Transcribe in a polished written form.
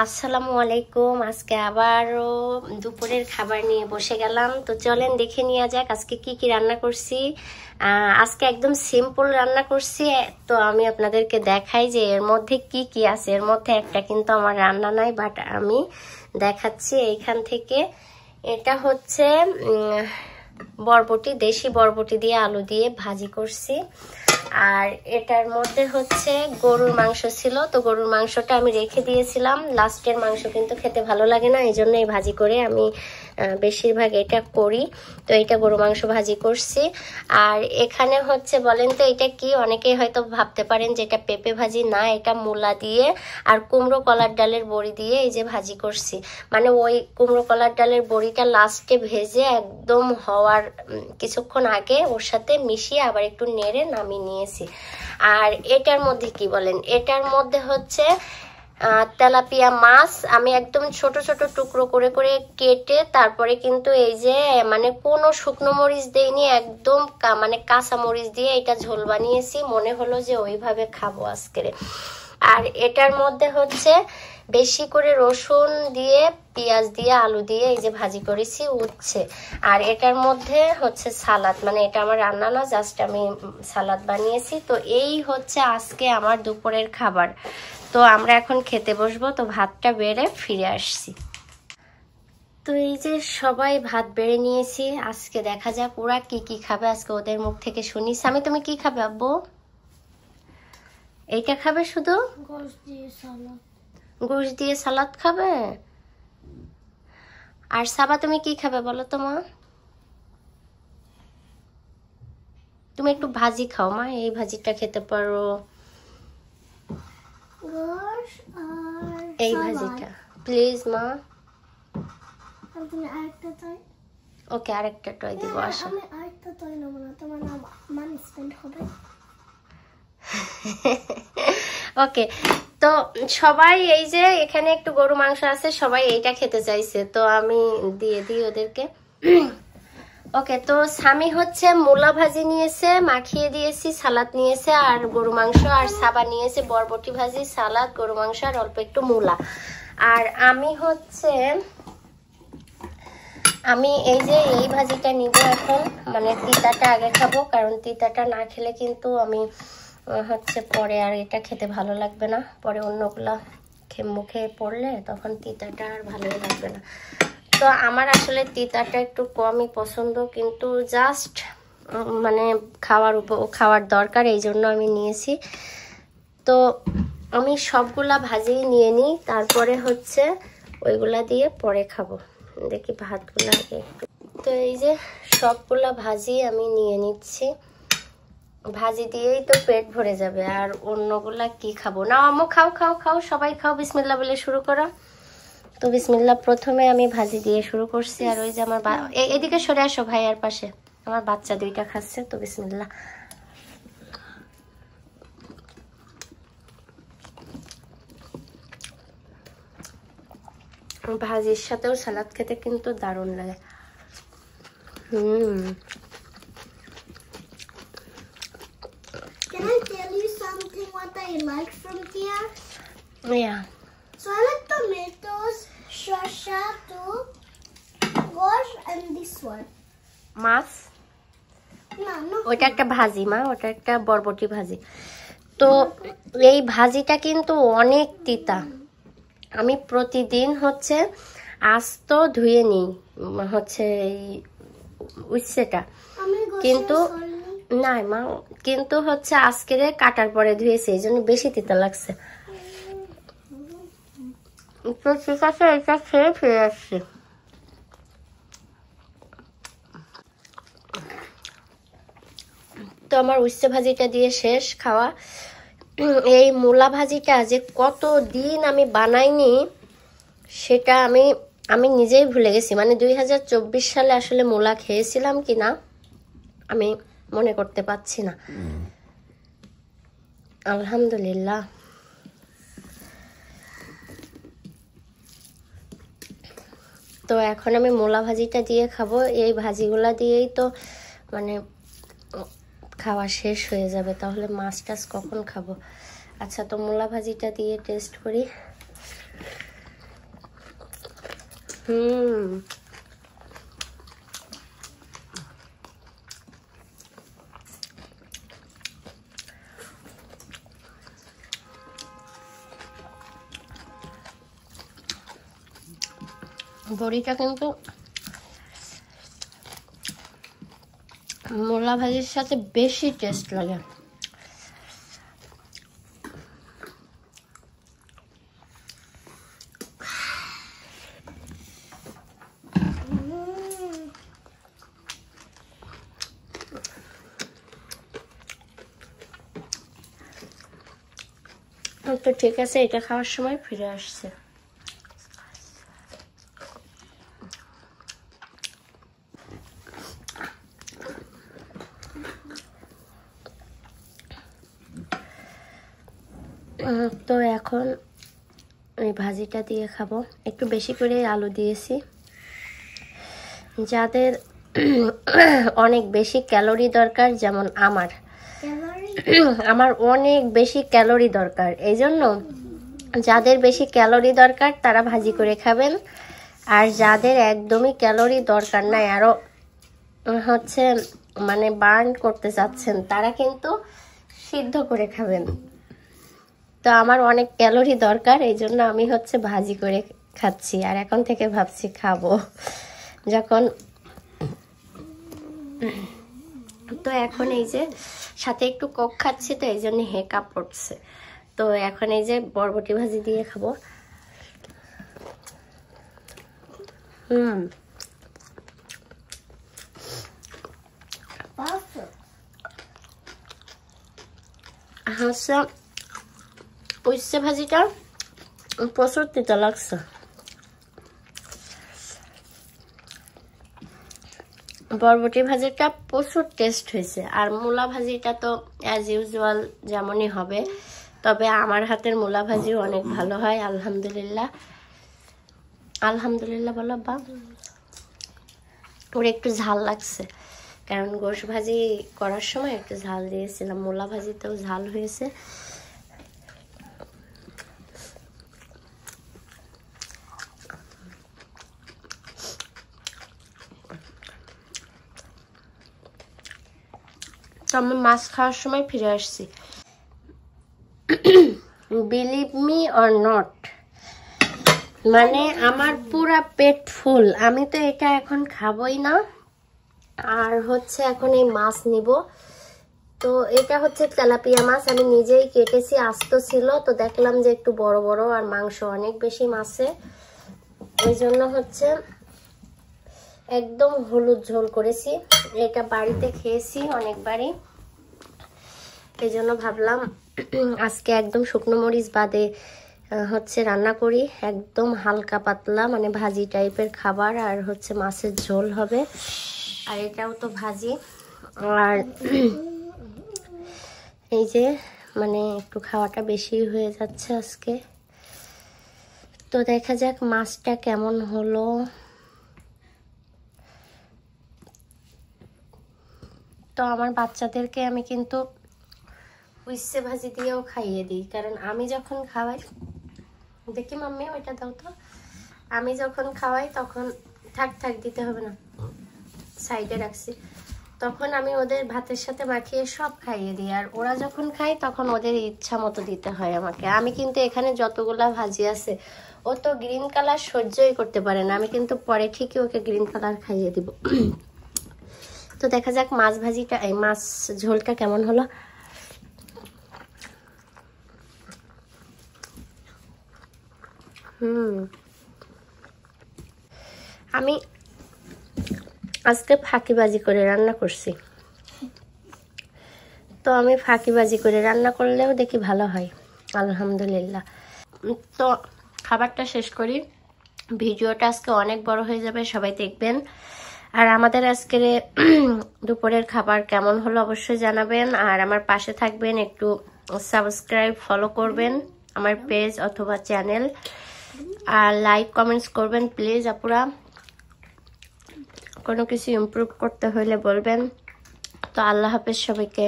আসসালামু আলাইকুম। আজকে আবারও দুপুরের খাবার নিয়ে বসে গেলাম। তো চলেন দেখে নেওয়া যাক আজকে কি কি রান্না করছি। আজকে একদম সিম্পল রান্না করছি। তো আমি আপনাদেরকে দেখাই যে এর মধ্যে কি কি আছে। এর মধ্যে একটা কিন্তু আমার রান্না নাই, বাট আমি দেখাচ্ছি এইখান থেকে। এটা হচ্ছে বরবটি, দেশি বরবটি দিয়ে আলু দিয়ে ভাজি করছি। আর এটার মধ্যে হচ্ছে গরুর মাংস ছিল, তো গরুর মাংসটা আমি রেখে দিয়েছিলাম। লাস্টের মাংস কিন্তু খেতে ভালো লাগে না, এই জন্য এই ভাজি করে আমি বেশিরভাগ এটা করি। তো এটা গরু মাংস ভাজি করছি। আর এখানে হচ্ছে বলেন তো এটা কি, অনেকেই হয়তো ভাবতে পারেন যে এটা পেঁপে ভাজি। না, এটা মূলা দিয়ে আর কুমড়ো কলার ডালের বড়ি দিয়ে এই যে ভাজি করছি। মানে ওই কুমড়ো কলার ডালের বড়িটা লাস্টে ভেজে একদম হওয়ার কিছুক্ষণ আগে ওর সাথে মিশিয়ে আবার একটু নেড়ে নামিয়ে নিয়েছি। আর এটার মধ্যে কি বলেন, এটার মধ্যে হচ্ছে তেলাপিয়া মাছ আমি একদম ছোট ছোট টুকরো করে করে কেটে তারপরে কিন্তু এই যে মানে কোনো শুকনো মরিচ দেইনি, একদম মানে কাঁচা মরিচ দিয়ে এটা ঝোল বানিয়েছি। মনে হলো যে ওইভাবে খাবো আজকে। আর এটার মধ্যে হচ্ছে বেশি করে রসুন দিয়ে পেঁয়াজ দিয়ে আলু দিয়ে এই যে ভাজি করেছি উচ্ছে। আর এটার মধ্যে হচ্ছে সালাদ, মানে এটা আমার রান্না না, জাস্ট আমি সালাদ বানিয়েছি। তো এই হচ্ছে আজকে আমার দুপুরের খাবার। তো আমরা এখন খেতে বসবো। তো ভাতটা বেড়ে ফিরে আসছি। তো এই যে সবাই ভাত বেড়ে নিয়েছি। আজকে দেখা যাক ওরা কি কি খাবে, আজকে ওদের মুখ থেকে শুনি। স্বামী তুমি কি খাবে আব্বু? এইটা খাবে শুধু? গোশ দিয়ে সালাদ। গোশ দিয়ে সালাদ খাবে? আর সাবা তুমি কি খাবে বলো তো মা? তুমি একটু ভাজি খাও মা, এই ভাজিটা খেতে পারো, এই ভাজিটা প্লিজ মা। ওকে, আরেকটা টয় দিব। আসো। ওকে, তো সবাই এই যে এখানে একটু গরু মাংস আছে, সবাই এইটা খেতে চাইছে, তো আমি দিয়ে দিই ওদেরকে। ওকে, তো স্বামী হচ্ছে মূলা ভাজি নিয়েছে, মাখিয়ে দিয়েছি, সালাদ নিয়েছে আর গরু মাংস। আর সাবা নিয়েছে বরবটি ভাজি, সালাদ, গরু মাংস আর অল্প একটু মূলা। আর আমি হচ্ছে এই যে এই ভাজিটা নিব এখন, মানে তিতাটা আগে খাবো, কারণ তিতাটা না খেলে কিন্তু আমি হচ্ছে পরে আর এটা খেতে ভালো লাগবে না। পরে অন্যগুলা মুখে পড়লে তখন তিতাটা আর ভালোই লাগবে না। তো আমার আসলে তিতাটা একটু কমই পছন্দ, কিন্তু জাস্ট মানে খাওয়ার দরকার, এই জন্য আমি নিয়েছি। তো আমি সবগুলা ভাজি নিয়ে নিই, তারপরে হচ্ছে ওইগুলা দিয়ে পরে খাবো। দেখি ভাতগুলা আগে একটু। তো এই যে সবগুলা ভাজি আমি নিয়ে নিচ্ছি। ভাজি দিয়েই তো পেট ভরে যাবে, আর অন্যগুলা কি খাবো। না আম্মু, খাও খাও খাও, সবাই খাও, বিসমিল্লাহ বলে শুরু করো। তো বিসমিল্লাহ, প্রথমে আমি ভাজি দিয়ে শুরু করছি। আর ওই যে আমার এদিকে সরে আসো ভাইয়ার পাশে, আমার বাচ্চা দুইটা খাচ্ছে। তো বিসমিল্লাহ। ভাজির সাথেও সালাদ খেতে কিন্তু দারুণ লাগে। Can I tell you something what I like from here? Yeah. So I like tomatoes, shasha too, gosh, and this one. Much? No. ওটা একটা ভাজি মা, ওটা একটা বরবটি ভাজি। তো এই ভাজিটা কিন্তু অনেক তিতা। আমি প্রতিদিন হচ্ছে আস্ত ধুয়ে নিই হচ্ছে এই উচ্ছেটা, কিন্তু না মা, কিন্তু হচ্ছে আজকে কাটার পরে ধুয়েছে, এই জন্য বেশি তিতা লাগছে। তো ঠিক আছে, এটা খেয়ে ফিরে আসছি। তো আমার উচ্ছে ভাজিটা দিয়ে শেষ খাওয়া। এই মূলা ভাজিটা যে কতদিন আমি বানাইনি সেটা আমি নিজেই ভুলে গেছি। মানে 2024 সালে আসলে মূলা খেয়েছিলাম কিনা আমি মনে করতে পারছি না। আলহামদুলিল্লাহ। তো এখন আমি মূলা ভাজিটা দিয়ে খাবো। এই ভাজিগুলা দিয়েই তো মানে খাওয়া শেষ হয়ে যাবে, তাহলে মাছ টাছ কখন খাবো। আচ্ছা, তো মূলা ভাজিটা দিয়ে টেস্ট করি। বড়িটা কিন্তু মূলা ভাজির সাথে বেশি টেস্ট লাগে। তো ঠিক আছে, এটা খাওয়ার সময় ফিরে আসছে। তো এখন এই ভাজিটা দিয়ে খাবো। একটু বেশি করে আলু দিয়েছি। যাদের অনেক বেশি ক্যালোরি দরকার, যেমন আমার অনেক বেশি ক্যালোরি দরকার, এই জন্য যাদের বেশি ক্যালোরি দরকার তারা ভাজি করে খাবেন। আর যাদের একদমই ক্যালোরি দরকার নাই, আরো হচ্ছে মানে বার্ন করতে চাচ্ছেন, তারা কিন্তু সিদ্ধ করে খাবেন। তো আমার অনেক ক্যালোরি দরকার, এই জন্য আমি হচ্ছে ভাজি করে খাচ্ছি। আর এখন থেকে ভাবছি খাবো যখন। তো এখন এই যে সাথে একটু কোক খাচ্ছি, তো এই জন্য হেঁকা পড়ছে। তো এখন এই যে বরবটি ভাজি দিয়ে খাবো। আচ্ছা, উচ্ছে ভাজিটা প্রচুর তিতা লাগছে। বরবটি ভাজিটা প্রচুর টেস্ট হয়েছে। আর মূলা ভাজিটা তো অ্যাজ ইউজুয়াল যেমনই হবে, তবে আমার হাতের মূলা ভাজিও অনেক ভালো হয়, আলহামদুলিল্লাহ। আলহামদুলিল্লাহ বলো বা। ওর একটু ঝাল লাগছে, কারণ গোশ ভাজি করার সময় একটু ঝাল দিয়েছিলাম। মূলা ভাজিতেও ঝাল হয়েছে। তো আমি মাছ খাওয়ার সময় ফিরে আসছি। বিলিভ মি অর নট, মানে আমার পুরা পেট ফুল। আমি তো এটা এখন খাবই না। আর হচ্ছে এখন এই মাছ নিব। তো এটা হচ্ছে তেলাপিয়া মাছ, আমি নিজেই কেটেছি, আস্ত ছিল। তো দেখলাম যে একটু বড় বড় আর মাংস অনেক বেশি মাছে, এই জন্য হচ্ছে একদম হলুদ ঝোল করেছি। এটা বাড়িতে খেয়েছি অনেকবারই, এই জন্য ভাবলাম আজকে একদম শুকনো মরিচ বাদে হচ্ছে রান্না করি। একদম হালকা পাতলা, মানে ভাজি টাইপের খাবার, আর হচ্ছে মাছের ঝোল হবে। আর এটাও তো ভাজি। আর এই যে মানে একটু খাওয়াটা বেশি হয়ে যাচ্ছে আজকে। তো দেখা যাক মাছটা কেমন হলো। তো আমার বাচ্চাদেরকে আমি কিন্তু উচ্ছে ভাজি দিয়েও খাইয়ে দিই, কারণ আমি যখন খাওয়াই, দেখি মাম্মি ওইটা দাও তো, আমি যখন খাওয়াই তখন থাক দিতে হবে না, সাইডে রাখছি, তখন আমি ওদের ভাতের সাথে মাখিয়ে সব খাইয়ে দিই। আর ওরা যখন খায় তখন ওদের ইচ্ছা মতো দিতে হয় আমাকে। আমি কিন্তু এখানে যতগুলা ভাজি আছে, ও তো গ্রিন কালার সহ্যই করতে পারে না, আমি কিন্তু পরে ঠিকই ওকে গ্রিন কালার খাইয়ে দিব। তো দেখা যাক মাছ ভাজিটা, এই মাছ ঝোলটা কেমন হলো। আমি আজকে ফাঁকিবাজি করে রান্না করছি। তো আমি ফাঁকিবাজি করে রান্না করলেও দেখি ভালো হয়, আলহামদুলিল্লাহ। তো খাবারটা শেষ করি। ভিডিওটা আজকে অনেক বড় হয়ে যাবে, সবাই দেখবেন। আর আমাদের আজকের দুপুরের খাবার কেমন হলো অবশ্যই জানাবেন। আর আমার পাশে থাকবেন, একটু সাবস্ক্রাইব ফলো করবেন আমার পেজ অথবা চ্যানেল। আর লাইক কমেন্টস করবেন প্লিজ আপুরা। কোনো কিছু ইমপ্রুভ করতে হলে বলবেন। তো আল্লাহ হাফেজ সবাইকে।